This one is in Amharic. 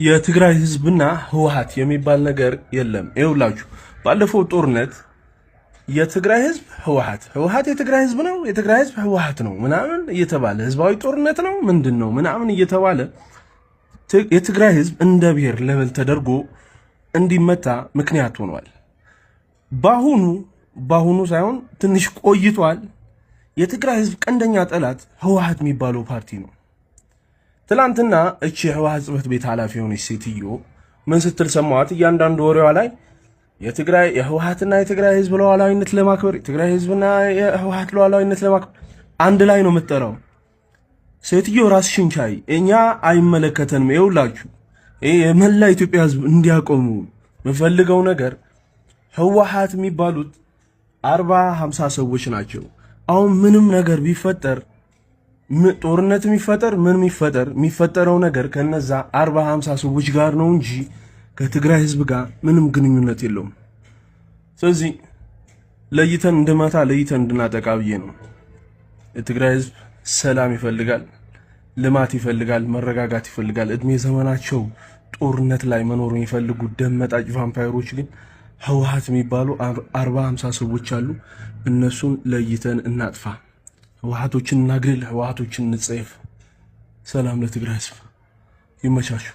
የትግራይ ህዝብና ህወሓት የሚባል ነገር የለም። ይኸውላችሁ ባለፈው ጦርነት የትግራይ ህዝብ ህወሓት የትግራይ ህዝብ ነው፣ የትግራይ ህዝብ ህወሓት ነው ምናምን እየተባለ ህዝባዊ ጦርነት ነው ምንድነው ምናምን እየተባለ የትግራይ ህዝብ እንደ ብሔር ለበል ተደርጎ እንዲመታ ምክንያት ሆኗል። ባሁኑ ሳይሆን ትንሽ ቆይቷል። የትግራይ ህዝብ ቀንደኛ ጠላት ህወሓት የሚባለው ፓርቲ ነው። ትላንትና እቺ ህወሓት ጽሕፈት ቤት ኃላፊ የሆነች ሴትዮ ምን ስትል ሰማዋት? እያንዳንዱ ወሬዋ ላይ የህወሓትና የትግራይ ህዝብ ሉዓላዊነት ለማክበር የትግራይ ህዝብና የህወሓት ሉዓላዊነት ለማክበር አንድ ላይ ነው የምትጠራው። ሴትዮ ራስሽን ቻይ፣ እኛ አይመለከተንም። ይኸውላችሁ የመላ ኢትዮጵያ ህዝብ እንዲያቆሙ የምፈልገው ነገር ህወሓት የሚባሉት 40-50 ሰዎች ናቸው። አሁን ምንም ነገር ቢፈጠር ጦርነት የሚፈጠር የሚፈጠረው ነገር ከነዛ 40-50 ሰዎች ጋር ነው እንጂ ከትግራይ ህዝብ ጋር ምንም ግንኙነት የለውም። ስለዚህ ለይተን እንድናጠቃ ብዬ ነው። የትግራይ ህዝብ ሰላም ይፈልጋል፣ ልማት ይፈልጋል፣ መረጋጋት ይፈልጋል። እድሜ ዘመናቸው ጦርነት ላይ መኖር የሚፈልጉ ደም መጣጭ ቫምፓየሮች ግን ህወሓት የሚባሉ 40-50 ሰዎች አሉ። እነሱን ለይተን እናጥፋ። ህወሓቶችን እናግልል፣ ህወሓቶችን እንጸየፍ። ሰላም ለትግራይ ህዝብ። ይመቻችሁ።